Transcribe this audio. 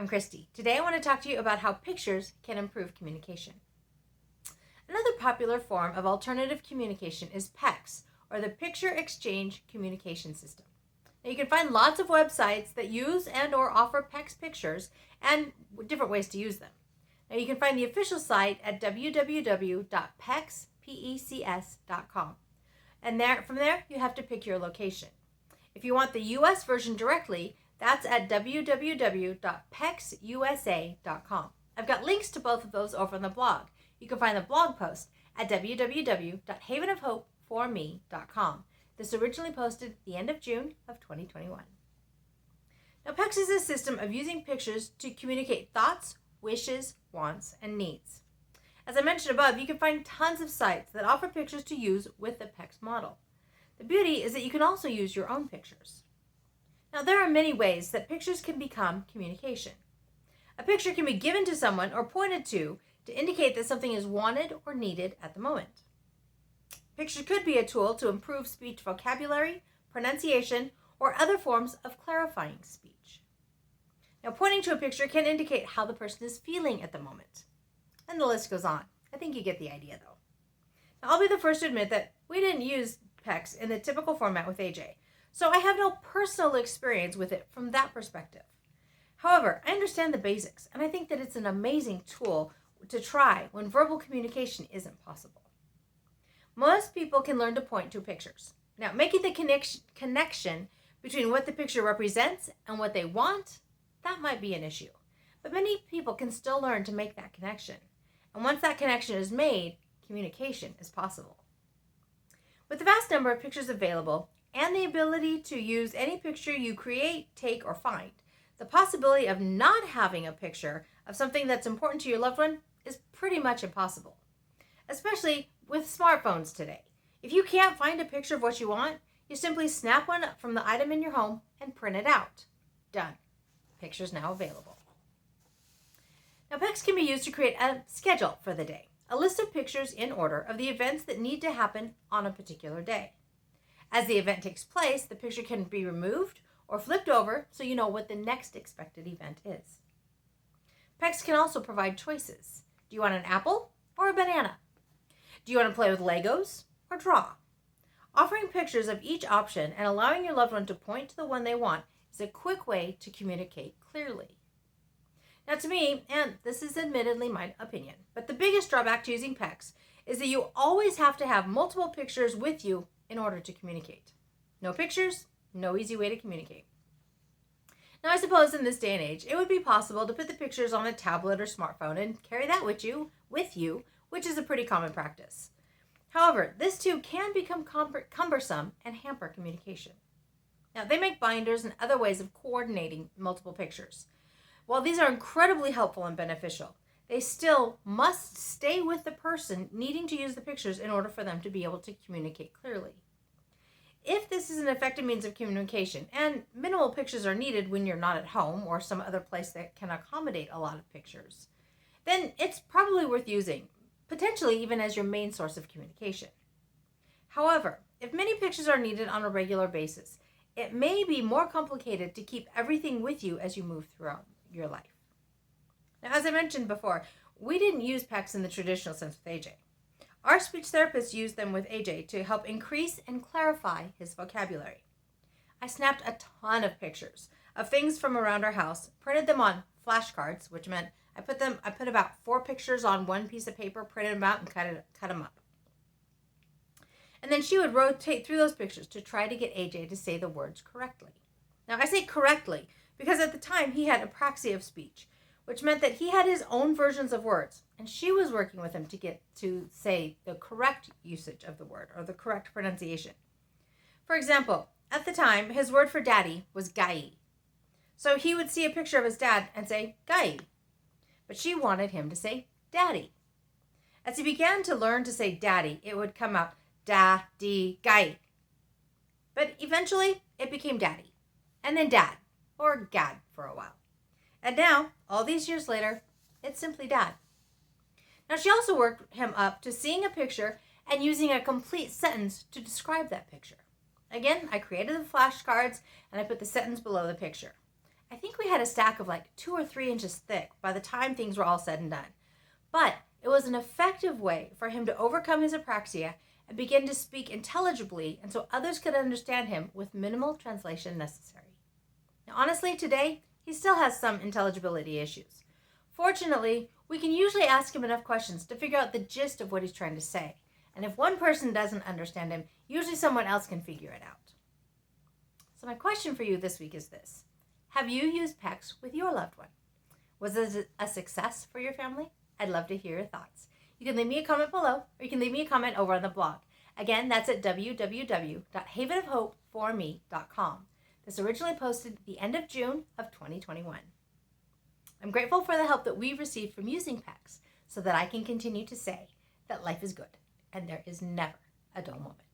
I'm Christy. Today I want to talk to you about how pictures can improve communication. Another popular form of alternative communication is PECS, or the Picture Exchange Communication System. Now you can find lots of websites that use and or offer PECS pictures and different ways to use them. Now you can find the official site at www.pecs.com. And from there you have to pick your location. If you want the US version directly, that's at www.pecsusa.com. I've got links to both of those over on the blog. You can find the blog post at www.havenofhopeforme.com. This originally posted at the end of June of 2021. Now, PECS is a system of using pictures to communicate thoughts, wishes, wants, and needs. As I mentioned above, you can find tons of sites that offer pictures to use with the PECS model. The beauty is that you can also use your own pictures. Now, there are many ways that pictures can become communication. A picture can be given to someone or pointed to indicate that something is wanted or needed at the moment. Pictures could be a tool to improve speech vocabulary, pronunciation, or other forms of clarifying speech. Now, pointing to a picture can indicate how the person is feeling at the moment. And the list goes on. I think you get the idea, though. Now, I'll be the first to admit that we didn't use PECS in the typical format with AJ. So I have no personal experience with it from that perspective. However, I understand the basics, and I think that it's an amazing tool to try when verbal communication isn't possible. Most people can learn to point to pictures. Now, making the connection between what the picture represents and what they want, that might be an issue. But many people can still learn to make that connection. And once that connection is made, communication is possible. With the vast number of pictures available, and the ability to use any picture you create, take, or find, the possibility of not having a picture of something that's important to your loved one is pretty much impossible, especially with smartphones today. If you can't find a picture of what you want, you simply snap one up from the item in your home and print it out. Done. Picture's now available. Now, PECS can be used to create a schedule for the day, a list of pictures in order of the events that need to happen on a particular day. As the event takes place, the picture can be removed or flipped over so you know what the next expected event is. PECS can also provide choices. Do you want an apple or a banana? Do you want to play with Legos or draw? Offering pictures of each option and allowing your loved one to point to the one they want is a quick way to communicate clearly. Now, to me, and this is admittedly my opinion, but the biggest drawback to using PECS is that you always have to have multiple pictures with you in order to communicate. No pictures, no easy way to communicate. Now, I suppose in this day and age, it would be possible to put the pictures on a tablet or smartphone and carry that with you, which is a pretty common practice. However, this too can become cumbersome and hamper communication. Now, they make binders and other ways of coordinating multiple pictures. While these are incredibly helpful and beneficial, they still must stay with the person needing to use the pictures in order for them to be able to communicate clearly. If this is an effective means of communication and minimal pictures are needed when you're not at home or some other place that can accommodate a lot of pictures, then it's probably worth using, potentially even as your main source of communication. However, if many pictures are needed on a regular basis, it may be more complicated to keep everything with you as you move throughout your life. Now, as I mentioned before, we didn't use PECS in the traditional sense with AJ. Our speech therapist used them with AJ to help increase and clarify his vocabulary. I snapped a ton of pictures of things from around our house, printed them on flashcards, which meant I put about 4 pictures on one piece of paper, printed them out, and cut them up. And then she would rotate through those pictures to try to get AJ to say the words correctly. Now, I say correctly because at the time he had apraxia of speech, which meant that he had his own versions of words, and she was working with him to get to say the correct usage of the word or the correct pronunciation. For example, at the time, his word for daddy was gai. So he would see a picture of his dad and say gai, but she wanted him to say daddy. As he began to learn to say daddy, it would come out da-di-gai. But eventually, it became daddy, and then dad, or gad for a while. And now, all these years later, it's simply dad. Now, she also worked him up to seeing a picture and using a complete sentence to describe that picture. Again, I created the flashcards and I put the sentence below the picture. I think we had a stack of like 2 or 3 inches thick by the time things were all said and done. But it was an effective way for him to overcome his apraxia and begin to speak intelligibly, and so others could understand him with minimal translation necessary. Now, honestly, today, he still has some intelligibility issues. Fortunately, we can usually ask him enough questions to figure out the gist of what he's trying to say. And if one person doesn't understand him, usually someone else can figure it out. So my question for you this week is this. Have you used PECS with your loved one? Was it a success for your family? I'd love to hear your thoughts. You can leave me a comment below, or you can leave me a comment over on the blog. Again, that's at www.havenofhopeforme.com. This originally posted at the end of June of 2021. I'm grateful for the help that we've received from using PECS so that I can continue to say that life is good and there is never a dull moment.